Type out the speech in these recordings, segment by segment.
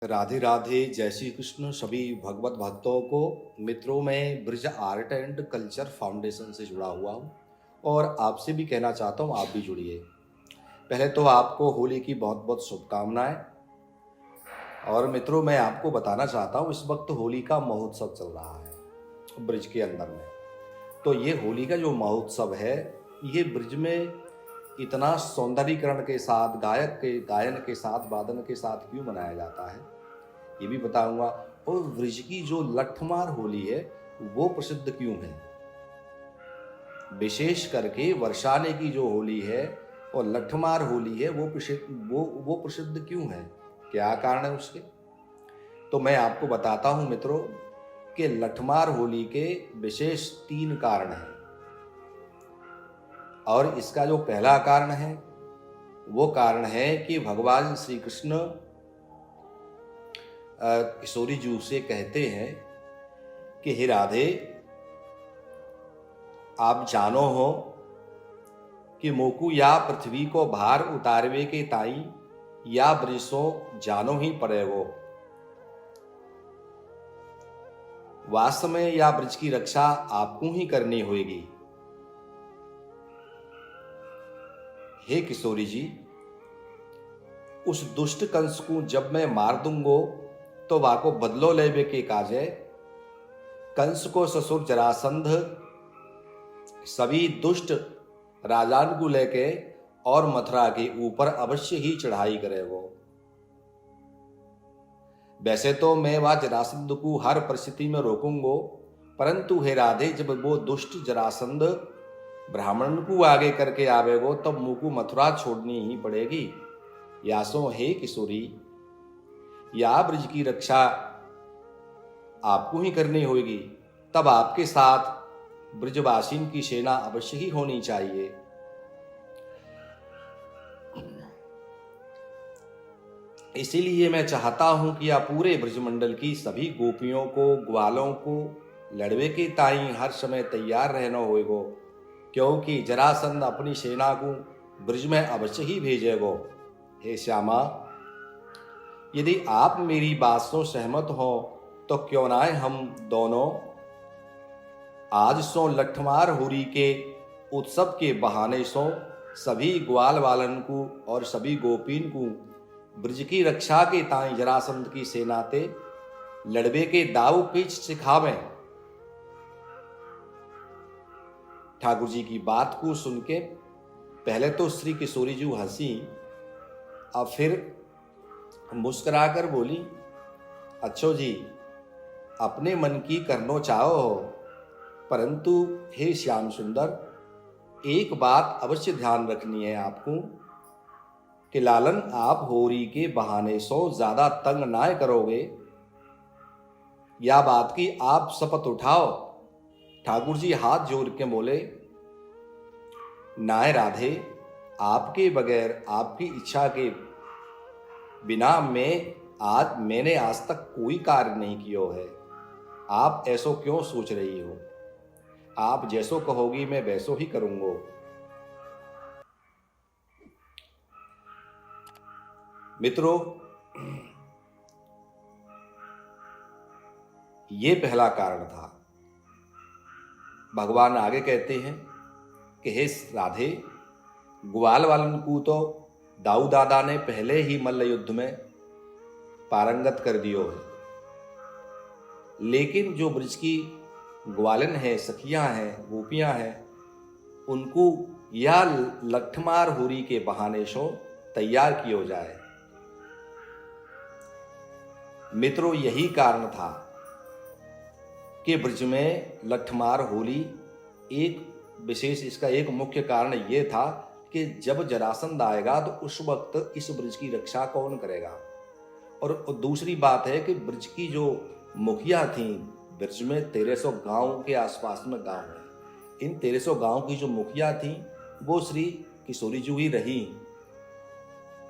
राधे राधे, जय श्री कृष्ण सभी भगवत भक्तों को। मित्रों, मैं bridge art and culture foundation से जुड़ा हुआ हूँ और आपसे भी कहना चाहता हूँ आप भी जुड़िए। पहले तो आपको होली की बहुत बहुत शुभकामनाएं। और मित्रों, मैं आपको बताना चाहता हूँ इस वक्त होली का महोत्सव चल रहा है ब्रिज के अंदर में। तो ये होली का जो महोत्सव है, ये ब्रिज में इतना सौंदर्यीकरण के साथ, गायक के गायन के साथ, वादन के साथ क्यों मनाया जाता है ये भी बताऊंगा। और ब्रिज की जो लठमार होली है वो प्रसिद्ध क्यों है, विशेष करके वर्षाने की जो होली है और लठमार होली है वो प्रसिद्ध क्यों है, क्या कारण है उसके। तो मैं आपको बताता हूं मित्रों कि लठमार होली के विशेष 3 कारण हैं। और इसका जो पहला कारण है वो कारण है कि भगवान श्री कृष्ण किशोरी जी से कहते हैं कि हे राधे, आप जानो हो कि मोकू या पृथ्वी को भार उतारवे के ताई या ब्रिसो जानो ही पड़े वो। वास्तव में या ब्रिज की रक्षा आपको ही करनी होगी। हे किशोरी जी, उस दुष्ट कंस को जब मैं मार दूंगो तो वाको बदलो लेवे के काजे। कंस को ससुर जरासंध सभी दुष्ट राजान को लेके और मथुरा के ऊपर अवश्य ही चढ़ाई करे वो। वैसे तो मैं वह जरासंध को हर परिस्थिति में रोकूंगो, परंतु हे राधे, जब वो दुष्ट जरासंध ब्राह्मण को आगे करके आवेगो तब मुंह को मथुरा छोड़नी ही पड़ेगी। यासो हे किशोरी, या ब्रिज की रक्षा आपको ही करनी होगी, तब आपके साथ ब्रिजवासीन की सेना अवश्य ही होनी चाहिए। इसीलिए मैं चाहता हूं कि आप पूरे ब्रजमंडल की सभी गोपियों को, ग्वालों को लड़वे के ताई हर समय तैयार रहना होएगो, क्योंकि जरासंध अपनी सेना को ब्रिज में अवश्य ही भेजेगो। हे श्यामा, यदि आप मेरी बात से सहमत हो तो क्यों ना हम दोनों आज सो लठमार होली के उत्सव के बहाने सो सभी ग्वाल वालन को और सभी गोपीन को ब्रिज की रक्षा के ताई जरासंध की सेना ते लड़बे के दाव पेच सिखावें। ठाकुर जी की बात को सुन के पहले तो श्री किशोरी जी हंसी, अब फिर मुस्कुराकर बोली, अच्छो जी, अपने मन की करनो चाहो हो, परंतु हे श्याम सुंदर, एक बात अवश्य ध्यान रखनी है आपको कि लालन, आप होरी के बहाने सो ज्यादा तंग ना करोगे, या बात की आप शपथ उठाओ। ठाकुर जी हाथ जोड़ के बोले, नाय राधे, आपके बगैर, आपकी इच्छा के बिना मैंने आज तक कोई कार्य नहीं किया है। आप ऐसो क्यों सोच रही हो? आप जैसो कहोगी मैं वैसो ही करूंगा। मित्रों, ये पहला कारण था। भगवान आगे कहते हैं कि हे राधे, ग्वाल वालन को तो दाऊ दादा ने पहले ही मल्ल युद्ध में पारंगत कर दियो है, लेकिन जो ब्रिज की ग्वालन है, सखियां हैं, गोपियां हैं, उनको या लठमार होरी के बहाने से तैयार किया जाए। मित्रों, यही कारण था कि ब्रिज में लठमार होली एक विशेष, इसका एक मुख्य कारण यह था कि जब जरासंध आएगा तो उस वक्त इस ब्रिज की रक्षा कौन करेगा। और दूसरी बात है कि ब्रिज की जो मुखिया थी, ब्रिज में 1300 गांव के आसपास में गांव है, इन 1300 गांव की जो मुखिया थी वो श्री किशोरी जी ही रही,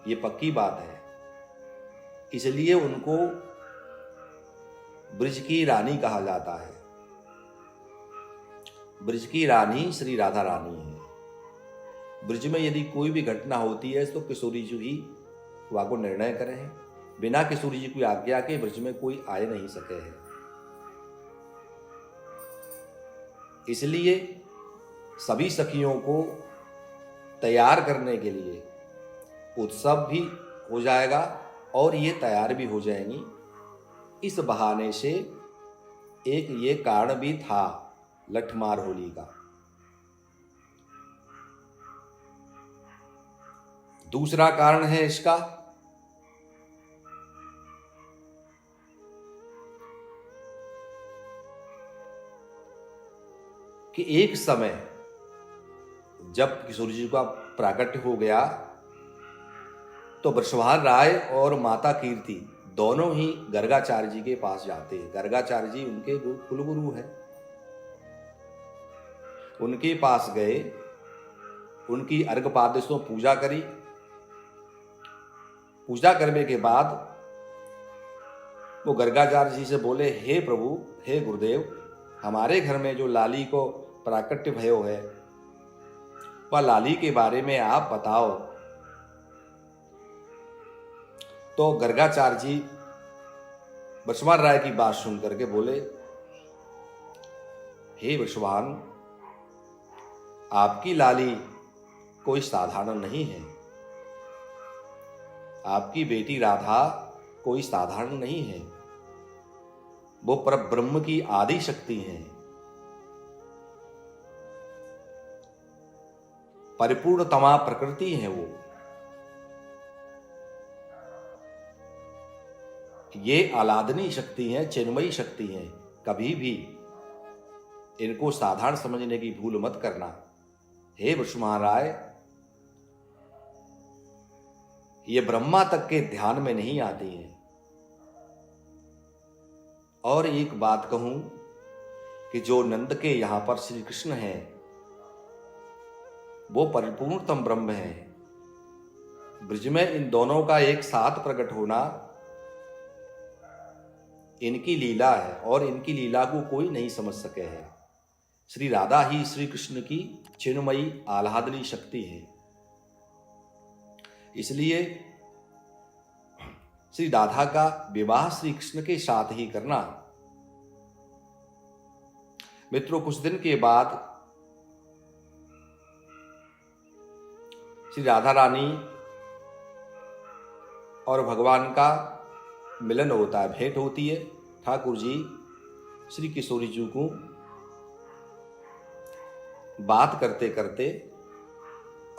ये पक्की बात है। इसलिए उनको ब्रिज की रानी कहा जाता है। ब्रिज की रानी श्री राधा रानी है। ब्रिज में यदि कोई भी घटना होती है तो किशोरी जी ही वहाँ को निर्णय करें। बिना किशोरी जी की आज्ञा के ब्रज में कोई आए नहीं सके है। इसलिए सभी सखियों को तैयार करने के लिए उत्सव भी हो जाएगा और ये तैयार भी हो जाएंगी। इस बहाने से एक ये कारण भी था लठमार होली का। दूसरा कारण है इसका कि एक समय जब किशोरी जी का प्राकट्य हो गया तो वृषभान राय और माता कीर्ति दोनों ही गर्गाचार्य जी के पास जाते हैं। गर्गाचार्य जी उनके कुलगुरु हैं। उनके पास गए, उनकी अर्घपाद्य से पूजा करी। पूजा करने के बाद वो गर्गाचार्य जी से बोले, हे प्रभु, हे गुरुदेव, हमारे घर में जो लाली को प्राकट्य भयो है वह लाली के बारे में आप बताओ। तो गर्गाचार्य जी वृषभान राय की बात सुन करके बोले, हे वृषभान, आपकी लाली कोई साधारण नहीं है। आपकी बेटी राधा कोई साधारण नहीं है। वो परब्रह्म की आदि शक्ति है, परिपूर्णतमा प्रकृति है। वो ये आलादनी शक्ति है, चिन्मयी शक्ति है। कभी भी इनको साधारण समझने की भूल मत करना। हे वृषभान राय, ये ब्रह्मा तक के ध्यान में नहीं आती है। और एक बात कहूं कि जो नंद के यहां पर श्री कृष्ण हैं वो परिपूर्णतम ब्रह्म है। ब्रज में इन दोनों का एक साथ प्रकट होना इनकी लीला है और इनकी लीला को कोई नहीं समझ सके है। श्री राधा ही श्री कृष्ण की चिन्मयी आह्लादनी शक्ति है। इसलिए श्री राधा का विवाह श्री कृष्ण के साथ ही करना। मित्रों, कुछ दिन के बाद श्री राधा रानी और भगवान का मिलन होता है, भेंट होती है। ठाकुर जी श्री किशोरी जी को बात करते करते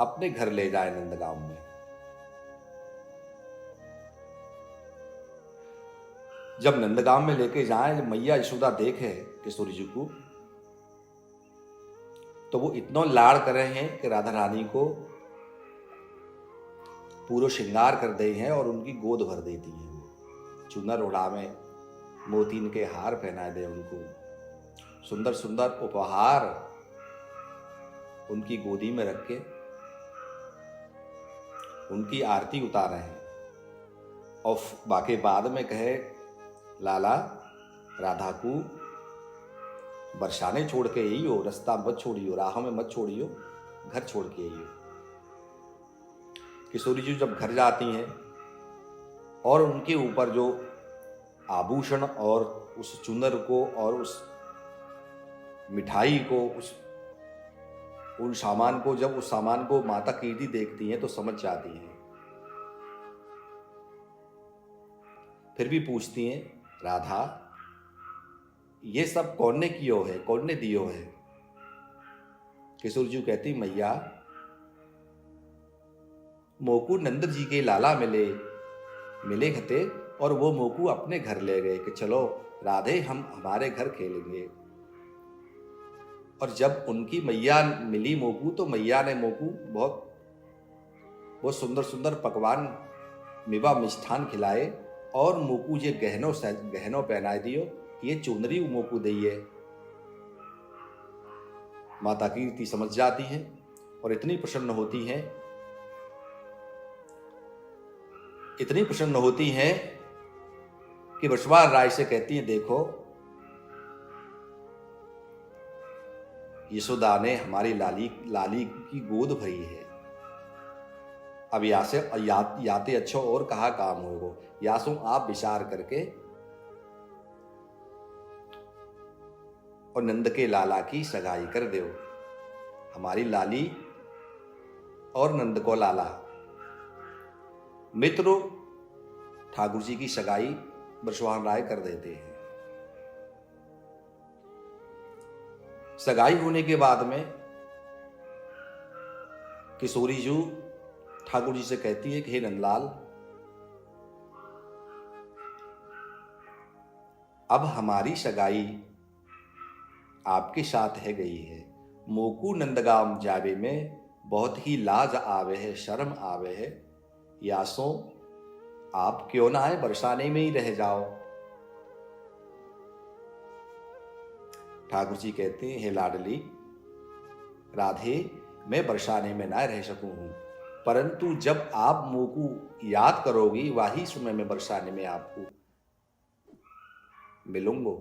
अपने घर ले जाए नंदगांव में। जब नंदगांव में लेके जाए, मैया यशोदा देखे किशोरी जी को तो वो इतना लाड़ कर रहे हैं कि राधा रानी को पूरा श्रृंगार कर दे हैं और उनकी गोद भर देती है। चुनर ओढ़ावे, मोतीन के हार पहना दे, उनको सुंदर सुंदर उपहार उनकी गोदी में रख के उनकी आरती उतारे हैं। और बाकी बाद में कहे, लाला राधा को बरसाने छोड़ के यही हो, रास्ता मत छोड़ियो, राह में मत छोड़ियो, घर छोड़ के यही हो। किशोरी जी जब घर जाती हैं और उनके ऊपर जो आभूषण और उस चुनर को और उस मिठाई को, उन सामान को, जब उस सामान को माता कीर्ति देखती हैं तो समझ जाती हैं। फिर भी पूछती हैं, राधा ये सब कौन ने कियो है, कौन ने दियो है? किशोर जी कहती, मैया मोकू नंद जी के लाला मिले खते और वो मोकू अपने घर ले गए कि चलो राधे हम हमारे घर खेलेंगे। और जब उनकी मैया मिली मोकू तो मैया ने मोकू बहुत सुंदर सुंदर पकवान, मेवा मिष्ठान खिलाए और मोकू ये गहनों पहनाए दियो। ये चुनरी मोकू दइए। माता कीर्ति समझ जाती है और इतनी प्रसन्न होती हैं कि वृषभान राय से कहती हैं, देखो यशोदा ने हमारी लाली की गोद भरी है। अब यहाँ से याते अच्छा और कहा काम होगा। यासों आप विचार करके और नंद के लाला की सगाई कर दो। हमारी लाली और नंद को लाला। मित्रों, ठाकुर जी की सगाई बृषभानु राय कर देते हैं। सगाई होने के बाद में किशोरी जी ठाकुर जी से कहती है कि हे नंदलाल, अब हमारी सगाई आपके साथ है गई है। मोकू नंदगाम जावे में बहुत ही लाज आवे है, शर्म आवे है। यासों आप क्यों ना आए, बरसाने में ही रह जाओ। ठाकुर जी कहते हैं, हे लाडली राधे, मैं बरसाने में ना रह सकूं हूं, परंतु जब आप मोकू याद करोगी वही समय में बरसाने में आपको मिलूंगा।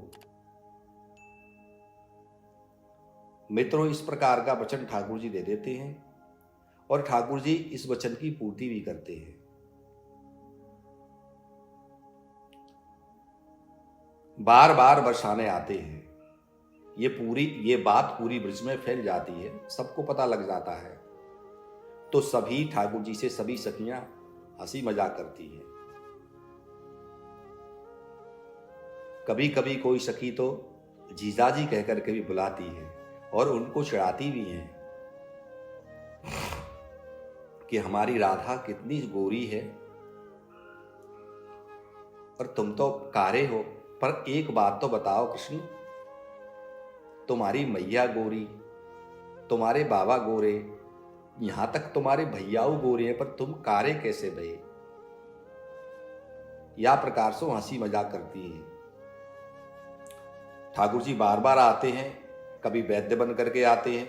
मित्रों, इस प्रकार का वचन ठाकुर जी दे देते हैं और ठाकुर जी इस वचन की पूर्ति भी करते हैं। बार बार बरसाने आते हैं। ये बात पूरी ब्रज में फैल जाती है, सबको पता लग जाता है। तो सभी ठाकुर जी से सभी सखियां हंसी मजाक करती हैं। कभी कभी कोई सखी तो जीजाजी कहकर के भी बुलाती है और उनको चिढ़ाती भी हैं कि हमारी राधा कितनी गोरी है और तुम तो कारे हो। पर एक बात तो बताओ कृष्ण, तुम्हारी मैया गोरी, तुम्हारे बाबा गोरे, यहां तक तुम्हारे भैयाऊ गोरे हैं, पर तुम कारे कैसे भये? या प्रकार से हंसी मजाक करती है। ठाकुर जी बार बार आते हैं, कभी वैद्य बन करके आते हैं,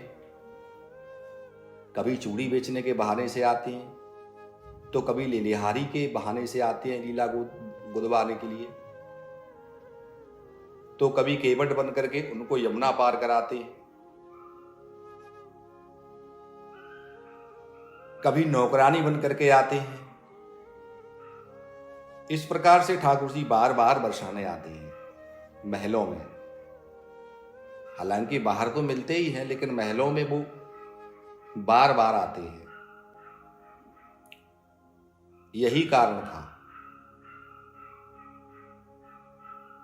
कभी चूड़ी बेचने के बहाने से आते हैं, तो कभी लिलिहारी के बहाने से आते हैं लीला गुदवाने के लिए, तो कभी केवट बन करके उनको यमुना पार कराते हैं, कभी नौकरानी बन करके आते हैं। इस प्रकार से ठाकुर जी बार बार बरसाने आते हैं महलों में। हालांकि बाहर तो मिलते ही हैं, लेकिन महलों में वो बार बार आते हैं। यही कारण था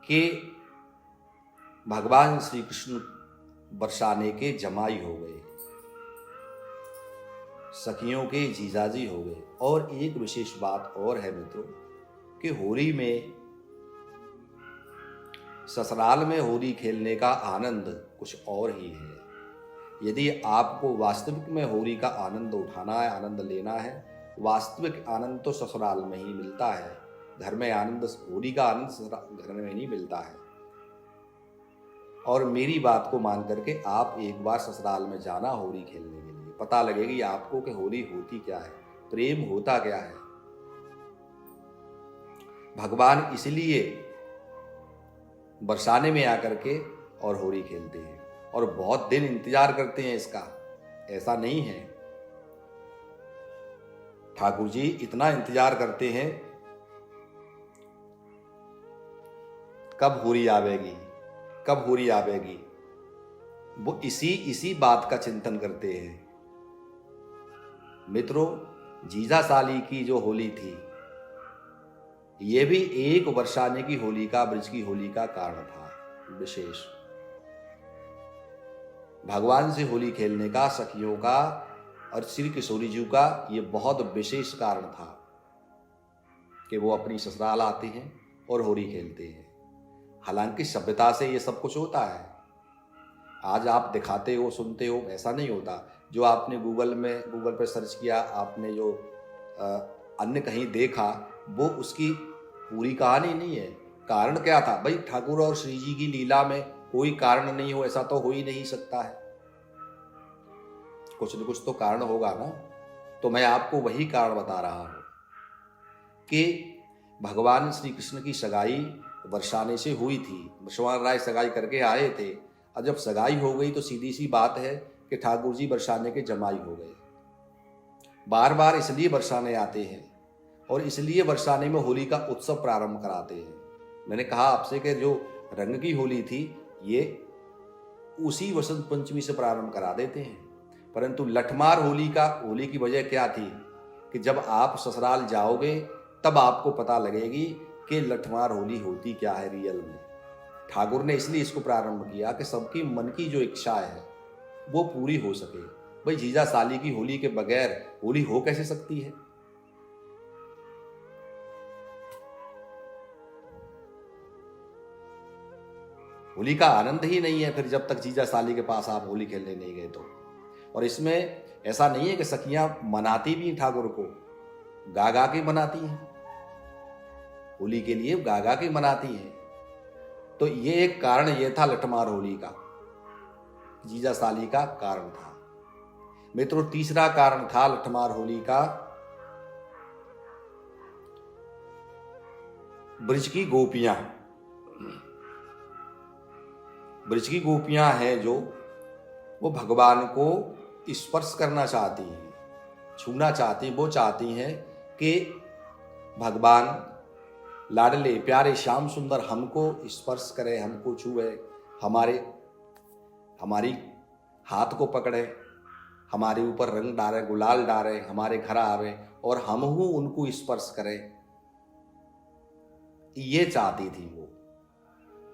कि भगवान श्री कृष्ण बरसाने के जमाई हो गए, सखियों के जीजाजी हो गए। और एक विशेष बात और है मित्रों कि होली में, ससुराल में होली खेलने का आनंद कुछ और ही है। यदि आपको वास्तविक में होली का आनंद उठाना है, आनंद लेना है, वास्तविक आनंद तो ससुराल में ही मिलता है। घर में आनंद, होली का आनंद घर में नहीं मिलता है। और मेरी बात को मान करके आप एक बार ससुराल में जाना होली खेलने के लिए, पता लगेगी आपको कि होली होती क्या है, प्रेम होता क्या है। भगवान इसलिए बरसाने में आकर के और होली खेलते हैं और बहुत दिन इंतजार करते हैं इसका। ऐसा नहीं है, ठाकुर जी इतना इंतजार करते हैं कब होली आवेगी, कब होली आवेगी। वो इसी बात का चिंतन करते हैं। मित्रों, जीजा साली की जो होली थी, ये भी एक बरसाने की होली का, ब्रज की होली का कारण था विशेष। भगवान से होली खेलने का, सखियों का और श्री किशोरी जी का ये बहुत विशेष कारण था कि वो अपनी ससुराल आते हैं और होली खेलते हैं। हालांकि सभ्यता से ये सब कुछ होता है। आज आप दिखाते हो, सुनते हो, ऐसा नहीं होता। जो आपने गूगल पर सर्च किया, आपने जो अन्य कहीं देखा, वो उसकी पूरी कहानी नहीं है। कारण क्या था भाई? ठाकुर और श्री जी की लीला में कोई कारण नहीं हो ऐसा तो हो ही नहीं सकता है। कुछ न कुछ तो कारण होगा ना। तो मैं आपको वही कारण बता रहा हूं कि भगवान श्री कृष्ण की सगाई बरसाने से हुई थी। बृषभानु राय सगाई करके आए थे, और जब सगाई हो गई तो सीधी सी बात है कि ठाकुर जी बरसाने के जमाई हो गए। बार बार इसलिए बरसाने आते हैं और इसलिए बरसाने में होली का उत्सव प्रारंभ कराते हैं। मैंने कहा आपसे कि जो रंग की होली थी ये उसी वसंत पंचमी से प्रारंभ करा देते हैं, परंतु लठमार होली की वजह क्या थी कि जब आप ससुराल जाओगे तब आपको पता लगेगी कि लठमार होली होती क्या है रियल में। ठाकुर ने इसलिए इसको प्रारंभ किया कि सबकी मन की जो इच्छा है वो पूरी हो सके। भाई जीजा साली की होली के बगैर होली हो कैसे सकती है? होली का आनंद ही नहीं है फिर जब तक जीजा साली के पास आप होली खेलने नहीं गए तो। और इसमें ऐसा नहीं है कि सखियां मनाती भी ठाकुर को, गा गा के मनाती हैं, होली के लिए गा गा के मनाती हैं। तो ये एक कारण ये था लठमार होली का, जीजा साली का कारण था। मित्रों तीसरा कारण था लठमार होली का ब्रज की गोपियां। ब्रज की गोपियां हैं जो वो भगवान को स्पर्श करना चाहती हैं, छूना चाहती हैं। वो चाहती हैं कि भगवान लाडले प्यारे श्याम सुंदर हमको स्पर्श करे, हमको छुए, हमारी हाथ को पकड़े, हमारे ऊपर रंग डाले, गुलाल डाले, हमारे घर आवे और हम उनको स्पर्श करें। ये चाहती थी वो।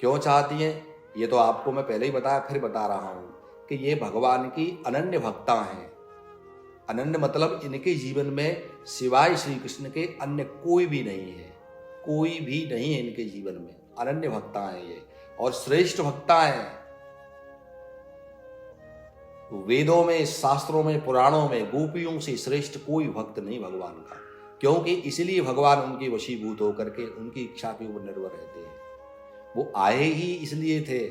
क्यों चाहती हैं ये तो आपको मैं पहले ही बताया, फिर बता रहा हूं कि ये भगवान की अनन्य भक्ता हैं। अनन्य मतलब इनके जीवन में सिवाय श्री कृष्ण के अन्य कोई भी नहीं है, कोई भी नहीं है इनके जीवन में। अनन्य भक्ता हैं ये और श्रेष्ठ भक्ता हैं। वेदों में, शास्त्रों में, पुराणों में गोपियों से श्रेष्ठ कोई भक्त नहीं भगवान का, क्योंकि इसलिए भगवान उनके वशीभूत होकर के उनकी इच्छा के ऊपर निर्भर रहते हैं। वो आए ही इसलिए थे,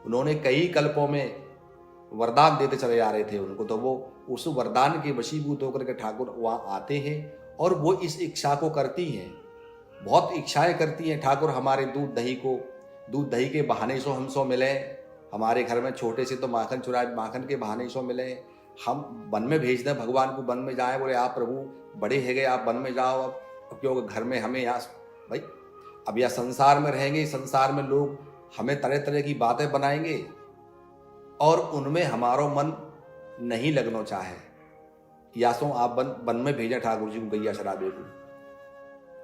उन्होंने कई कल्पों में वरदान देते चले आ रहे थे उनको, तो वो उस वरदान के वशीभूत होकर के ठाकुर वहां आते हैं और वो इस इच्छा को करती हैं। बहुत इच्छाएं करती हैं ठाकुर हमारे दूध दही के बहाने से हमसे मिले, हमारे घर में छोटे से तो माखन चुराए, माखन के बहाने से मिले, हम वन में भेज दें भगवान को, वन में जाए, बोले आप प्रभु बड़े है गए, आप वन में जाओ, अब क्योंकि घर में हमें यहाँ भाई अब यह संसार में रहेंगे, संसार में लोग हमें तरह तरह की बातें बनाएंगे और उनमें हमारो मन नहीं लगना चाहे, या सो आप वन में भेजें ठाकुर जी को गैया शराबे को।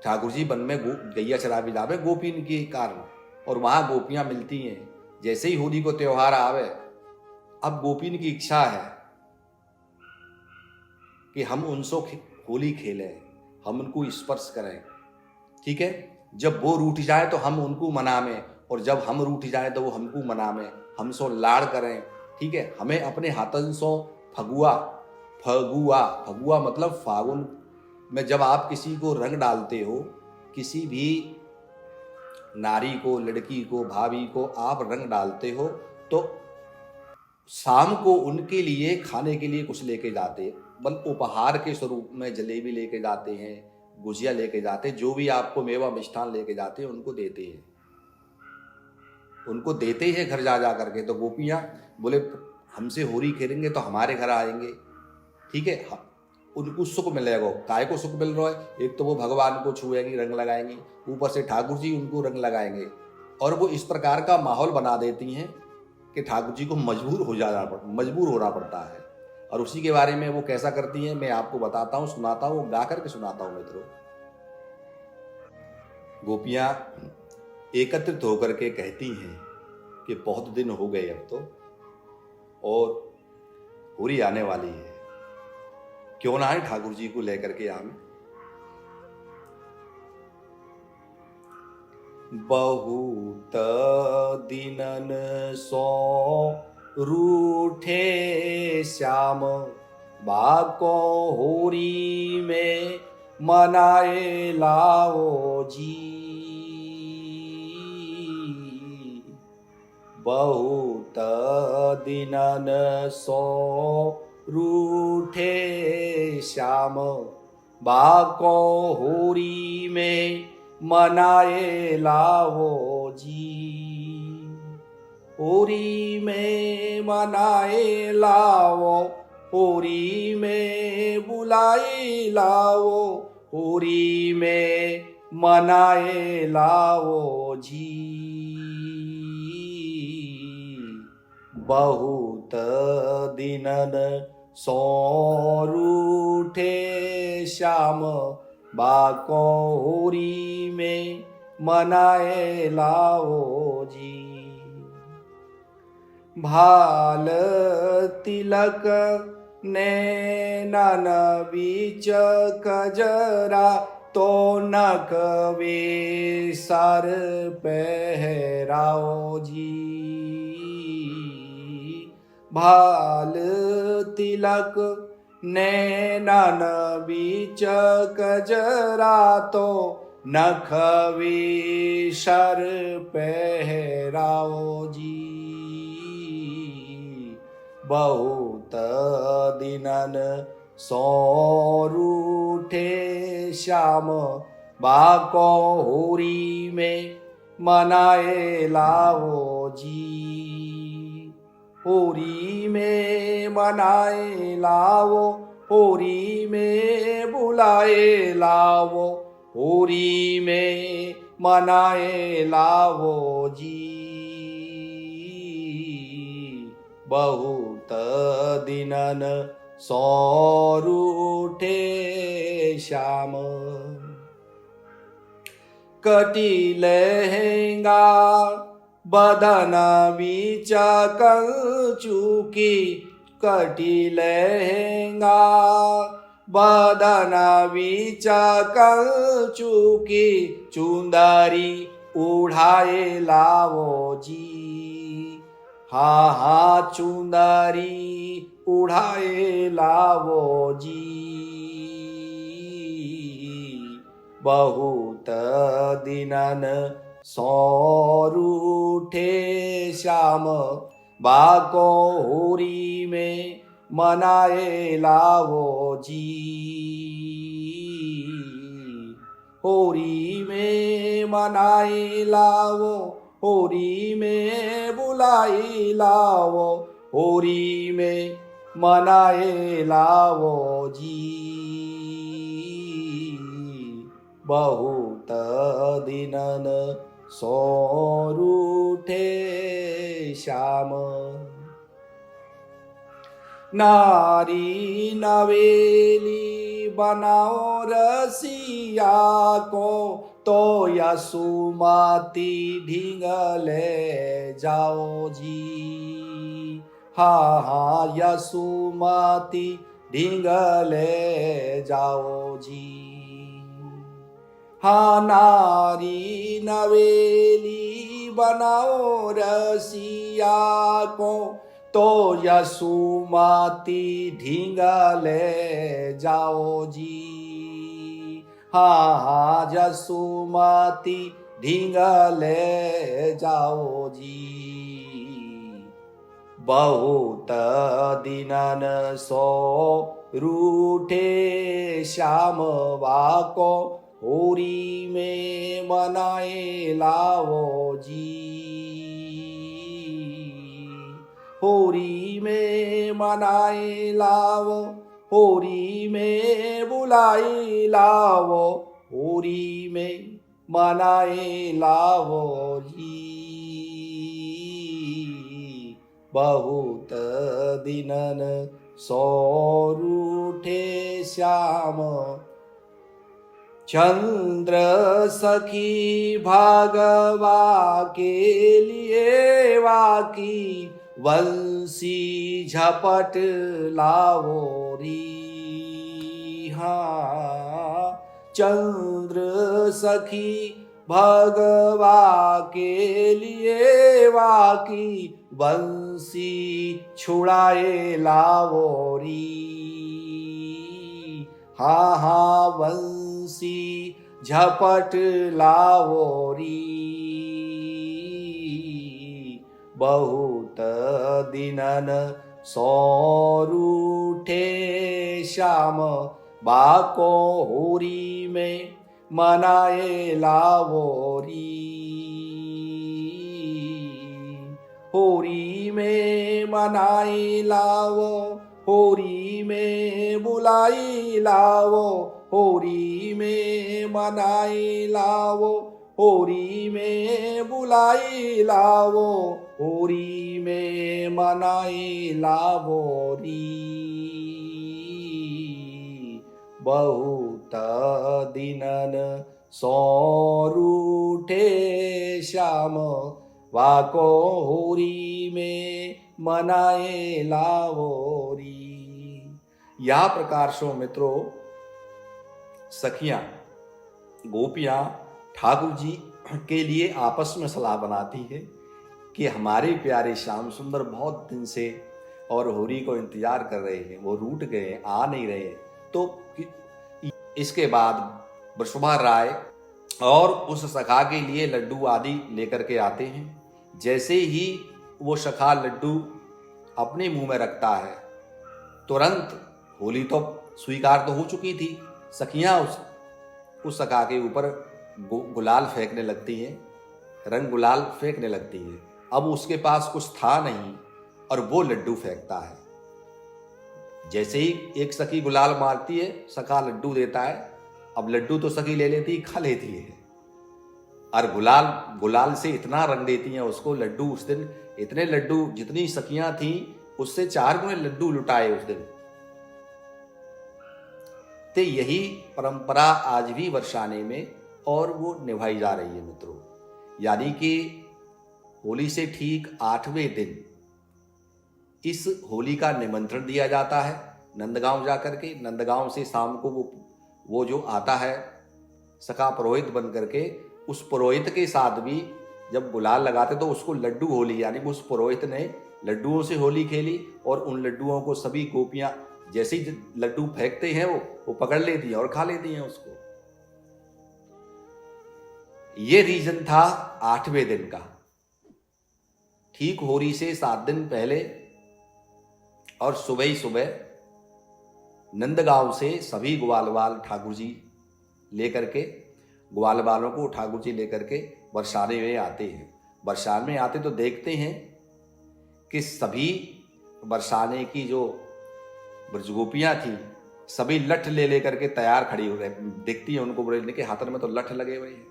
ठाकुर जी वन में गैया शराबी लावे गोपीन के कारण, और वहां गोपियां मिलती हैं। जैसे ही होली को त्योहार आवे, अब गोपीन की इच्छा है कि हम उनसे होली खेलें, हम उनको स्पर्श करें। ठीक है, जब वो रूठ जाए तो हम उनको मनावें, और जब हम रूठ जाए तो वो हमको मनावें, हमसो लाड़ करें। ठीक है, हमें अपने हाथन सो फगुआ मतलब फागुन में जब आप किसी को रंग डालते हो, किसी भी नारी को, लड़की को, भाभी को आप रंग डालते हो, तो शाम को उनके लिए खाने के लिए कुछ लेके जाते, बल उपहार के स्वरूप में जलेबी लेके जाते हैं, गुजिया लेके जाते, जो भी आपको मेवा मिष्ठान लेके जाते हैं उनको देते हैं घर जा करके। तो गोपियां बोले हमसे होली खेलेंगे तो हमारे घर आएंगे। ठीक है, उनको सुख मिलेगा। काय को सुख मिल रहा है? एक तो वो भगवान को छुएंगी, रंग लगाएंगी, ऊपर से ठाकुर जी उनको रंग लगाएंगे, और वो इस प्रकार का माहौल बना देती हैं कि ठाकुर जी को मजबूर होना पड़ता है। और उसी के बारे में वो कैसा करती हैं मैं आपको बताता हूँ, सुनाता हूँ, गा करके सुनाता हूँ। मित्रों, गोपियां एकत्रित होकर के कहती हैं कि बहुत दिन हो गए अब तो, और होली आने वाली है, क्यों ना है ठाकुर जी को लेकर के आए। बहुत दिनन सो रूठे श्याम, बाको होरी में मनाए लाओ जी। बहुत दिनन सो रूठे श्याम, बाको होरी में मनाए लाओ जी। होरी में मनाए लाओ, होरी में बुलाए लाओ, होरी में मनाए लाओ जी। बहुत दिनन सौर उठे श्याम बाको होरी में मनाए लाओ जी। भाल तिलक नैनन बीच कजरा तो नक वे सर पहराओ जी। भाल तिलक नैनन बीच कजरा तो नख वे सर पहराओ जी। बहुत दिनन सौर उठे श्याम बाको होरी में मनाए लाओ जी। होरी में मनाए लाओ, होरी में बुलाए लाओ, होरी में मनाए लाओ जी। बहुत दिनन सौर उठे श्याम। कटी लहंगा बदन बीच कंचुकी, कटी लहंगा बदन बीच कंचुकी, चुंदरी उड़ाए लाओ जी। हा हा चुंदरी उड़ाए लाओ जी। बहुत दिनन सौर उठे श्याम बाको होरी में मनाए लाओ जी। होरी में मनाए लाओ, होरी में बुलाई लाओ, होरी में मनाए लाओ जी। बहुत दिनन सौर उठे श्याम। नारी नवेली बनाओ रसिया को, तो यसुमती ढींग ले जाओ जी। हा हा यसुमती ढींग ले जाओ जी। हा नारी नवेली बनाओ रसिया को, तो यसुमती ढींग ले जाओ जी। हा हा यसुमती ढींग ले जाओ जी। बहुत दिनन सौर उठे श्याम बाको होरी में मनाए लाओ जी। होरी में मनाए लाओ, होरी में बुलाई लाओ, होरी में मनाए लाओ जी। बहुत दिनन सौर उठे श्याम। चंद्र सखी भागवा के लिए वाकी, वंशी झपट लाओ री। हाँ चंद्र सखी भगवा के लिए वाकी, वंशी छुड़ाए लाओ री। हा हा वंशी झपट लाओ री। बहुत दिनन सौर उठे श्याम बाको होरी में मनाए लाओ री। होरी में मनाए लाओ, होरी में बुलाई लाओ, होरी में मनाई लावो, होरी में बुलाई लावो, होरी में मनाई लावो री। बहुत दिनन सौरूठे श्याम, वाको होरी में मनाए लावोरी। यह प्रकार से मित्रों सखियां गोपियां ठाकुर जी के लिए आपस में सलाह बनाती है कि हमारे प्यारे श्याम सुंदर बहुत दिन से और होरी को इंतजार कर रहे हैं, वो रूठ गए, आ नहीं रहे। तो इसके बाद वृषभा राय और उस सखा के लिए लड्डू आदि लेकर के आते हैं। जैसे ही वो सखा लड्डू अपने मुंह में रखता है, तुरंत होली तो स्वीकार तो हो चुकी थी, सखियां उस सखा के ऊपर गुलाल फेंकने लगती हैं, रंग गुलाल फेंकने लगती है। अब उसके पास कुछ था नहीं और वो लड्डू फेंकता है। जैसे ही एक सखी गुलाल मारती है, सखा लड्डू देता है। अब लड्डू तो सखी ले लेती, खा लेती है, और गुलाल से इतना रंग देती हैं उसको। लड्डू उस दिन इतने लड्डू, जितनी सखियां थी उससे 4 गुने लड्डू लुटाए उस दिन। तो यही परंपरा आज भी बरसाने में और वो निभाई जा रही है मित्रों। यानी कि होली से ठीक 8वें दिन इस होली का निमंत्रण दिया जाता है नंदगांव जाकर के। नंदगांव से शाम को वो जो आता है सखा पुरोहित बन करके, उस पुरोहित के साथ भी जब गुलाल लगाते तो उसको लड्डू होली, यानी उस पुरोहित ने लड्डुओं से होली खेली और उन लड्डुओं को सभी गोपियां जैसे ही लड्डू फेंकते हैं वो पकड़ लेती हैं और खा लेती हैं उसको। ये रीजन था 8वें दिन का। ठीक होली से 7 दिन पहले और सुबह ही सुबह नंदगांव से सभी ग्वालवाल ठाकुर जी लेकर के, ग्वाल वालों को ठाकुर जी लेकर के बरसाने में आते हैं। बरसाने में आते तो देखते हैं कि सभी बरसाने की जो ब्रजगोपियां थी सभी लठ ले लेकर के तैयार खड़ी हो रहे, देखती हैं उनको, बोलने के हाथन में तो लठ लगे हुए हैं।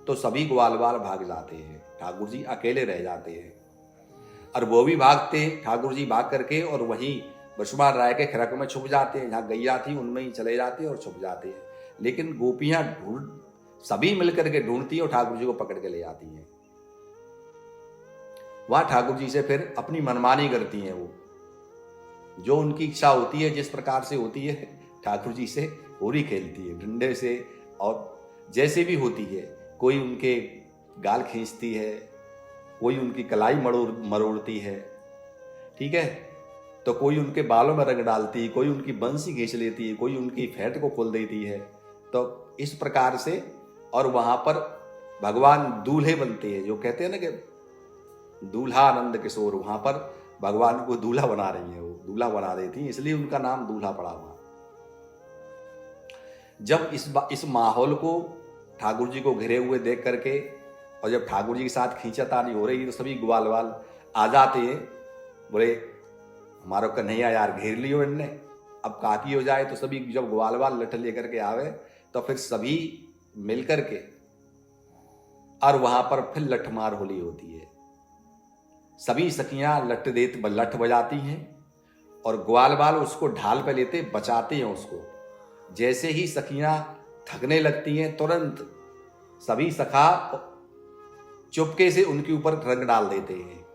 तो सभी ग्वालवाल भाग जाते हैं, ठाकुर जी अकेले रह जाते हैं। और वो भी भागते हैं, ठाकुर जी भाग करके और वहीं वृषभा राय के खिरक में छुप जाते हैं, जहाँ गैया थी उनमें ही चले जाते हैं और छुप जाते हैं। लेकिन गोपियां सभी मिलकर के ढूंढती हैं और ठाकुर जी को पकड़ के ले आती हैं। वहां ठाकुर जी से फिर अपनी मनमानी करती हैं, वो जो उनकी इच्छा होती है, जिस प्रकार से होती है ठाकुर जी से होली खेलती है, डंडे से और जैसे भी होती है। कोई उनके गाल खींचती है, कोई उनकी कलाई मरोड़ती है, ठीक है, तो कोई उनके बालों में रंग डालती है, कोई उनकी बंसी खींच लेती है, कोई उनकी फैट को खोल देती है। तो इस प्रकार से, और वहां पर भगवान दूल्हे बनते हैं, जो कहते हैं ना कि दूल्हा आनंद किशोर, वहां पर भगवान को दूल्हा बना रही है, वो दूल्हा बना देती है, इसलिए उनका नाम दूल्हा पड़ा हुआ। जब इस माहौल को ठाकुर जी को घिरे हुए देख करके, और जब ठाकुर जी के साथ खींचातानी हो रही है, तो सभी ग्वालवाल आ जाते हैं, बोले हमारा कन्हैया यार घेर लियो इनने, अब काकी हो जाए। तो सभी जब ग्वालवाल लठ लेकर के आवे तो फिर सभी मिलकर के और वहां पर फिर लठमार होली होती है। सभी सखियां लठ बजाती हैं और ग्वालवाल उसको ढाल पे लेते बचाते हैं उसको। जैसे ही सखियां थकने लगती हैं, तुरंत सभी सखा चुपके से उनके ऊपर रंग डाल देते हैं।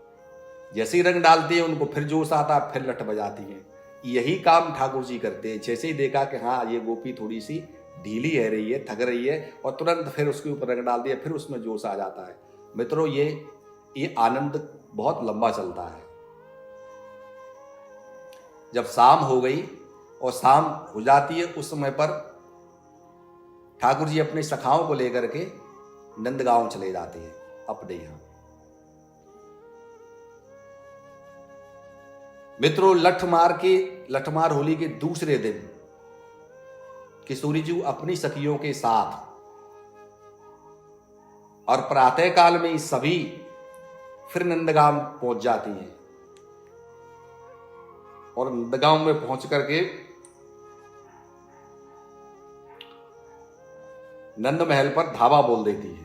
जैसे ही रंग डालते हैं उनको फिर जोश आता है, फिर लठ बजाती हैं। यही काम ठाकुर जी करते हैं। जैसे ही देखा कि हाँ ये गोपी थोड़ी सी ढीली है रही है, थक रही है, और तुरंत फिर उसके ऊपर रंग डाल दिया, फिर उसमें जोश आ जाता है। मित्रों ये आनंद बहुत लंबा चलता है। जब शाम हो गई और शाम हो जाती है, उस समय पर ठाकुर जी अपने सखाओं को लेकर के नंदगांव चले जाते हैं अपने यहां। मित्रों, लठमार होली के दूसरे दिन किशोरी जी अपनी सखियों के साथ और प्रातः काल में सभी फिर नंदगांव पहुंच जाती हैं और नंदगांव में पहुंच करके नंद महल पर धावा बोल देती है।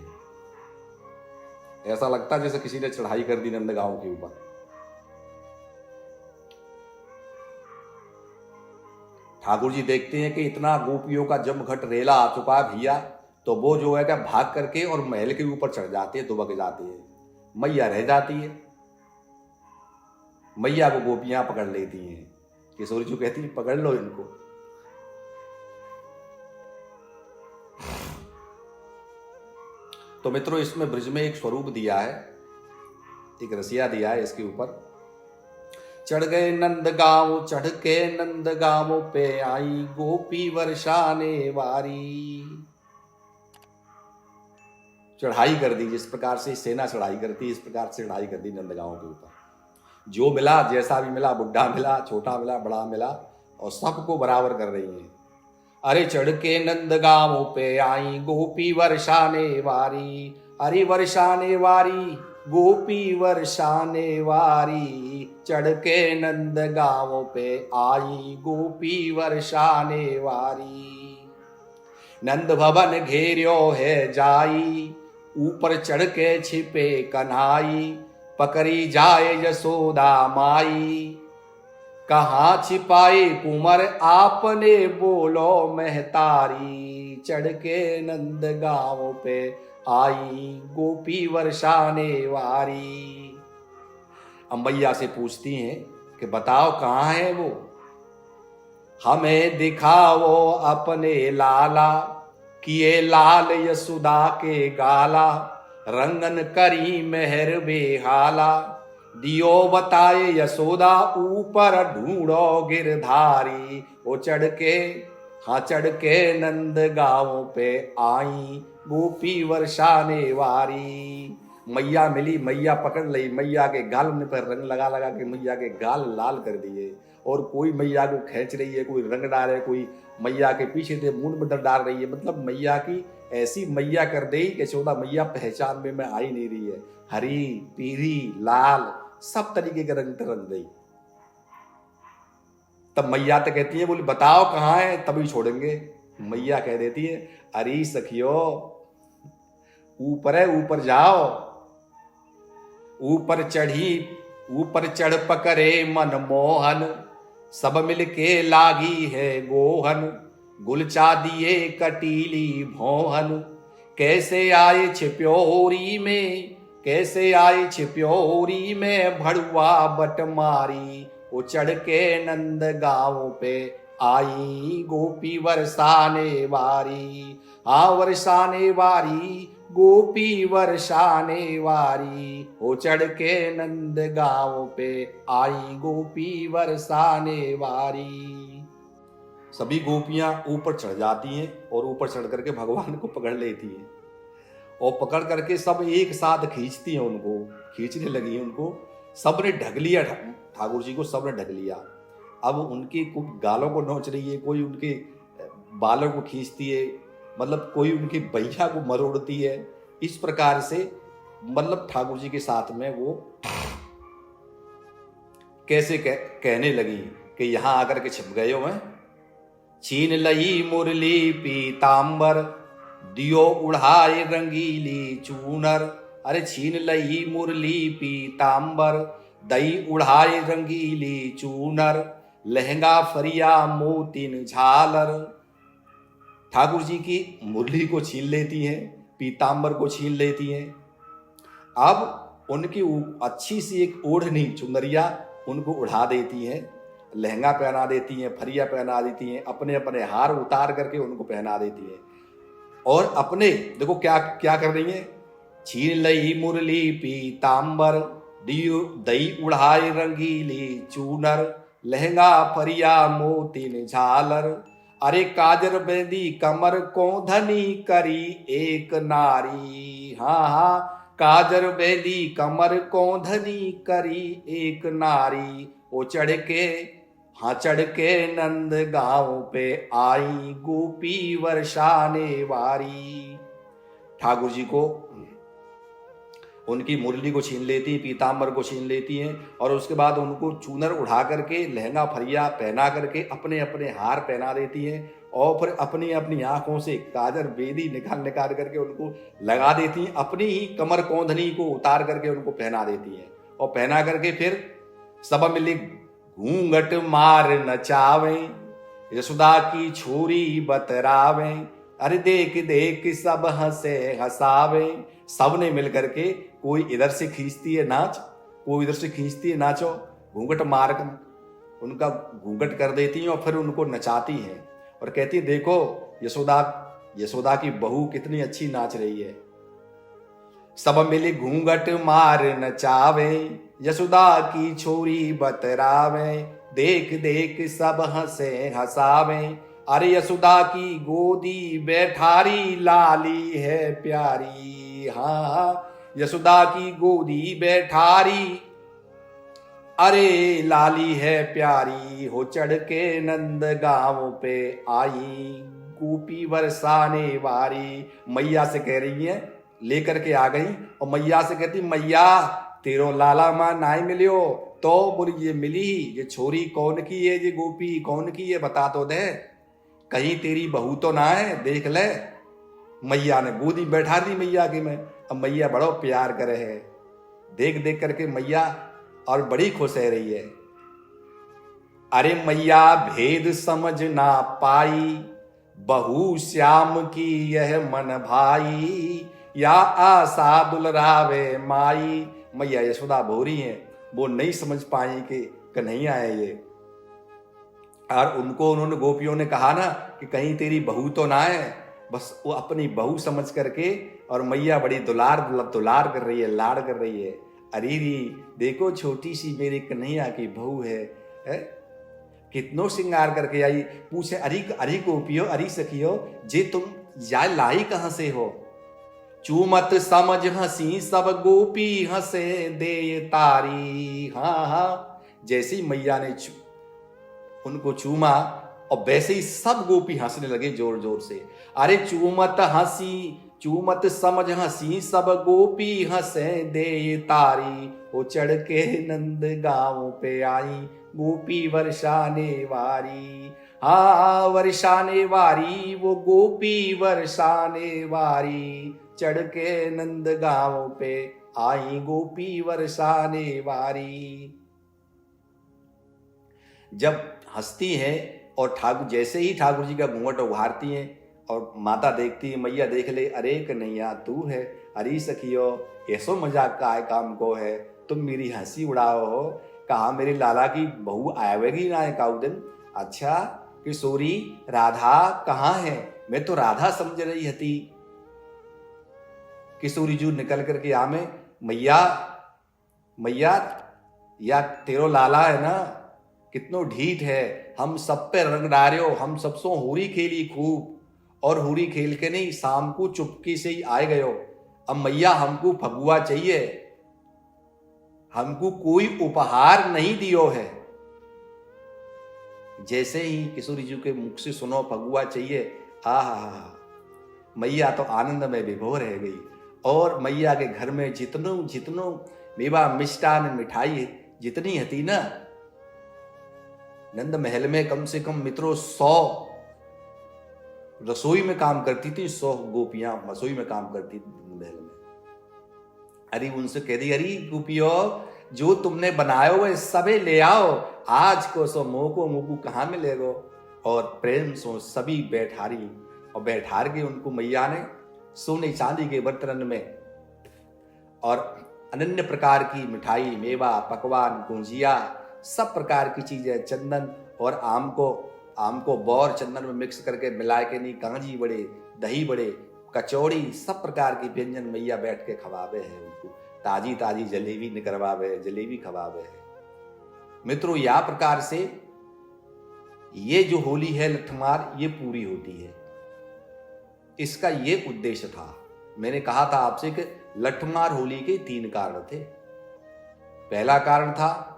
ऐसा लगता है जैसे किसी ने चढ़ाई कर दी नंदगांव के ऊपर। ठाकुर जी देखते हैं कि इतना गोपियों का जमघट रेला आ चुका है भैया, तो वो जो है क्या भाग करके और महल के ऊपर चढ़ जाते हैं, दुबक जाते हैं। मैया रह जाती है। मैया को गोपियां पकड़ लेती हैं। किशोरी जी कहती है पकड़ लो इनको। तो मित्रों, इसमें ब्रज में एक स्वरूप दिया है, एक रसिया दिया है इसके ऊपर। चढ़ गए नंद गांव, चढ़ के नंद गांव पे आई गोपी वर्षाने वारी। चढ़ाई कर दी, जिस प्रकार से सेना चढ़ाई करती, इस प्रकार से चढ़ाई कर दी नंदगांव के ऊपर। जो मिला, जैसा भी मिला, बुढ़ा मिला, छोटा मिला, बड़ा मिला, और सबको बराबर कर रही हैं। अरे चढ़ के नंदगांव पे आई गोपी वर्षाने वारी। अरे वर्षाने वारी, गोपी वर्षाने वारी। चढ़ के नंदगांव पे आई गोपी वर्षाने वारी। नंद भवन घेर्यो है जाई, ऊपर चढ़ के छिपे कन्हाई। पकड़ी जाए यशोदा माई, कहाँ छिपाए कुंवर आपने बोलो महतारी। चढ़ के नंद गांव पे आई गोपी वर्षाने वारी। अब मैया से पूछती हैं कि बताओ कहाँ है वो, हमें दिखाओ अपने लाला। किए लाल यशोदा के गाला, रंगन करी मेहर बेहाला। दियो बताए यशोदा ऊपर ढूंढो गिरधारी। वो चढ़ के नंद गांव पे आई गोपी वर्षाने वारी। मैया मिली, मैया पकड़ ली, मैया के गाल में पर रंग लगा लगा के मैया के गाल लाल कर दिए। और कोई मैया को खींच रही है, कोई रंग डाल है, कोई मैया के पीछे से मुंड में डाल रही है। मतलब मैया की ऐसी मैया कर दी कि यशोदा मैया पहचान में आई नहीं रही है। हरी, पीली, लाल, सब तरीके के रंग रंग गई। तब मैया तो कहती है, बोली बताओ कहाँ है, तभी छोड़ेंगे। मैया कह देती है, अरे सखियो ऊपर है, ऊपर जाओ। ऊपर चढ़ पकड़े मन मोहन, सब मिलके लागी है गोहन। गुलचा दिए कटीली भोहन, कैसे आए छिप्योरी में, कैसे आई छिप्योरी में भड़ुआ बटमारी। वो चढ़ के नंद गांव पे आई गोपी वर्षाने वारी। हाँ वर्षाने वारी, गोपी वर्षाने वारी। वो चढ़ के नंद गांव पे आई गोपी वर्षाने वारी। सभी गोपियां ऊपर चढ़ जाती हैं और ऊपर चढ़ करके भगवान को पकड़ लेती हैं और पकड़ करके सब एक साथ खींचती हैं, उनको खींचने लगी उनको। सबने ढक लिया, ठाकुर जी को सबने ढक लिया। अब उनकी कुछ गालों को नोच रही है, कोई उनके बालों को खींचती है, मतलब कोई उनकी बैया को मरोड़ती है। इस प्रकार से मतलब ठाकुर जी के साथ में वो कैसे कहने लगी कि यहां आकर के छिप गए हो मैं। छीन लई मुरली पीतांबर, दियो उड़ाए रंगीली चूनर। अरे छीन लई मुरली पीतांबर, दई उड़ाए रंगीली चूनर। लहंगा फरिया मोतिन झालर। ठाकुर जी की मुरली को छीन लेती हैं, पीतांबर को छीन लेती हैं। अब उनकी अच्छी सी एक ओढ़नी चुनरिया उनको उड़ा देती हैं, लहंगा पहना देती हैं, फरिया पहना देती हैं, अपने अपने हार उतार करके उनको पहना देती हैं। और अपने देखो क्या क्या कर रही हैं। छीन लई मुरली पीतांबर, दई उड़ाए रंगीली चूनर। लहंगा फरिया मोतिन झालर। अरे काजर बेंदी कमर को धनी करी एक नारी। हाँ हाँ, काजर बेंदी कमर को धनी करी एक नारी। वो चढ़ के नंद गांव पे आई गोपी वर्षाने वारी। ठाकुर जी को उनकी मुरली को छीन लेती, पीतांबर को छीन लेती हैं और उसके बाद उनको चूनर उड़ा करके लहंगा फरिया पहना करके अपने अपने हार पहना देती हैं और फिर अपनी अपनी आंखों से काजर बेदी निकाल निकाल करके उनको लगा देती हैं, अपनी ही कमर कौंधनी को उतार करके उनको पहना देती हैं, और पहना करके फिर सब मिले घूंघट मार नचावे, यशोदा की छोरी बतरावे, अरे देख देख सब हंसे हंसावे। सब ने मिल करके, कोई इधर से खींचती है नाच, कोई इधर से खींचती है नाचो, घूंघट मार कर उनका घूंघट कर देती हैं और फिर उनको नचाती हैं और कहती है देखो यशोदा की बहू कितनी अच्छी नाच रही है। सब मिले घूंघट मार नचावे, यशोदा की छोरी बतरावे, देख देख सब हंसे हंसावे, अरे यशोदा की गोदी बैठारी लाली है प्यारी। हाँ, यशोदा की गोदी बैठारी, अरे लाली है प्यारी, हो चढ़ के नंद गांव पे आई, गोपी बरसाने वारी। मैया से कह रही है, लेकर के आ गई और मैया से कहती मैया तेरो लाला माँ नाई मिलियो, तो बोली ये मिली, ये छोरी कौन की है, ये गोपी कौन की है बता तो दे, कहीं तेरी बहू तो ना है, देख ले। मैया ने गोदी बैठा दी मैया की में। अब मैया बड़ो प्यार करे है, देख देख करके मैया और बड़ी खुश रह रही है। अरे मैया भेद समझ ना पाई, बहू श्याम की यह मन भाई, या आशा दुलरावे माई। मैया यशोदा भोरी हैं, वो नहीं समझ पाई कि कन्हैया है ये, और उनको उन्होंने गोपियों ने कहा ना कि कहीं तेरी बहू तो ना है, बस वो अपनी बहू समझ करके, और मैया बड़ी दुलार दुलार कर रही है, लाड़ कर रही है। अरे री देखो छोटी सी मेरी कन्हैया की बहू है, कितनो श्रृंगार करके आई। पूछे अरे अरे गोपियो अरे सखियो, जे तुम या लाई कहां से हो। चूमत समझ हंसी सब गोपी हंसे दे तारी। हाँ हाँ, जैसे ही मैया ने उनको चूमा और वैसे ही सब गोपी हंसने लगे जोर जोर से। अरे चूमत समझ हंसी सब गोपी हंसे दे तारी, वो चढ़ के नंद गांव पे आई, गोपी वर्षाने वारी। हाँ वर्षाने वारी, वो गोपी वर्षाने वारी, चढ़ के नंद गांव पे आई, गोपी वर्षाने वारी। जब हंसती हैं और ठाकुर जैसे ही ठाकुर जी का घूंघट उघारती हैं और माता देखती है, मैया देख ले, अरे कन्हैया तू है, अरे सखियो ऐसो मजाक का आय काम को है, तुम मेरी हंसी उड़ाओ हो, कहा मेरे लाला की बहू आएगी ना एक दिन। अच्छा किशोरी राधा कहाँ है, मैं तो राधा समझ रही थी। किशोरी जू निकल करके आमे, मैया मैया या तेरो लाला है ना, कितनो ढीठ है, हम सब पे रंग डारियो, हम सबसो होरी खेली खूब, और होरी खेल के नहीं शाम को चुपके से ही आए गयो। अब मैया हमको फगुआ चाहिए, हमको कोई उपहार नहीं दियो है। जैसे ही किशोरी जी के मुख से सुनो फगुआ चाहिए, हा मैया तो आनंद में विभोर रह गई। और मैया के घर में जितनो मेवा मिष्टान मिठाई जितनी हती ना, नंद महल में कम से कम मित्रों 100 रसोई में काम करती थी, 100 गोपियां रसोई में काम करती थी महल में। अरे उनसे कह दी, अरे गोपियों जो तुमने बनायो वह सबे ले आओ, आज को सो मोको कहाँ मिलेगो। और प्रेम सो सभी बैठारी, और बैठार के उनको मैया ने सोने चांदी के बर्तन में और अनन्य प्रकार की मिठाई, मेवा, पकवान, गुंजिया, सब प्रकार की चीजें, चंदन और आम को बौर चंदन में मिक्स करके मिला के नहीं, कांजी बड़े, दही बड़े, कचौड़ी, सब प्रकार की व्यंजन मैया बैठ के खवावे है उनको। ताजी ताजी जलेबी निकलवावे, जलेबी खवावे है। मित्रों या प्रकार से ये जो होली है लठमार, ये पूरी होती है। इसका ये उद्देश्य था। मैंने कहा था आपसे कि लठमार होली के 3 कारण थे। पहला कारण था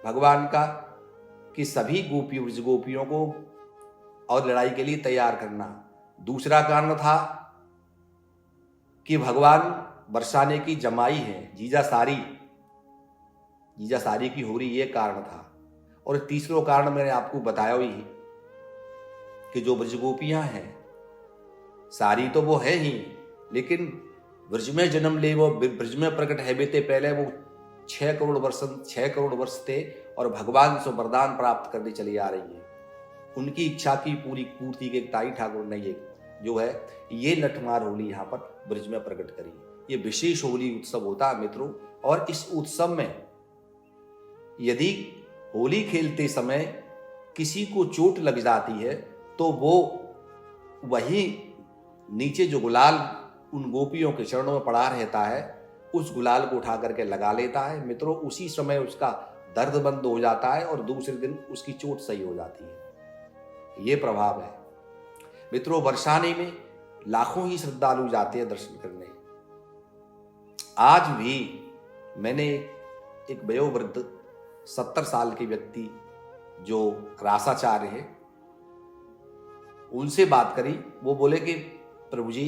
भगवान का कि सभी गोपियों को और लड़ाई के लिए तैयार करना। दूसरा कारण था कि भगवान बरसाने की जमाई है, जीजा सारी की होरी, ये कारण था। और तीसरा कारण मैंने आपको बताया ही कि जो ब्रज गोपियां हैं सारी तो वो है ही, लेकिन ब्रज में जन्म ले, वो ब्रज में प्रकट है बीते पहले वो 6 करोड़ वर्ष थे और भगवान से वरदान प्राप्त करने चली आ रही है। उनकी इच्छा की पूर्ति के ताई ठाकुर ने ये जो है ये लठमार होली यहाँ पर ब्रज में प्रकट करी। ये विशेष होली उत्सव होता है मित्रों। और इस उत्सव में यदि होली खेलते समय किसी को चोट लग जाती है तो वो वही नीचे जो गुलाल उन गोपियों के चरणों में पड़ा रहता है उस गुलाल को उठा करके लगा लेता है मित्रों। उसी समय उसका दर्द बंद हो जाता है और दूसरे दिन उसकी चोट सही हो जाती है। ये प्रभाव है मित्रों। बरसाने में लाखों ही श्रद्धालु जाते हैं दर्शन करने। आज भी मैंने एक वयोवृद्ध 70 साल के व्यक्ति जो रासाचार्य है उनसे बात करी। वो बोले कि प्रभु जी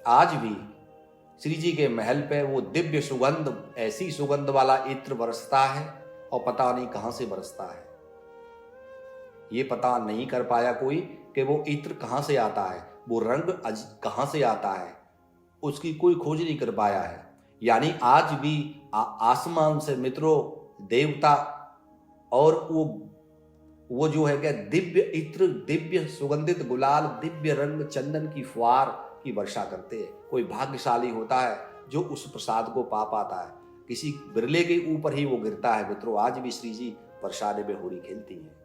आज भी श्री जी के महल पे वो दिव्य सुगंध, ऐसी सुगंध वाला इत्र बरसता है और पता नहीं कहां से बरसता है। ये पता नहीं कर पाया कोई कि वो इत्र कहां से आता है, वो रंग कहां से आता है, उसकी कोई खोज नहीं कर पाया है। यानी आज भी आसमान से मित्रों देवता और वो जो है क्या दिव्य इत्र, दिव्य सुगंधित गुलाल, दिव्य रंग चंदन की फुहार की वर्षा करते हैं। कोई भाग्यशाली होता है जो उस प्रसाद को पा पाता है। किसी बिरले के ऊपर ही वो गिरता है मित्रों। आज भी श्री जी बरसाने में होली खेलती है।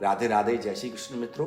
राधे राधे, जय श्री कृष्ण मित्रों।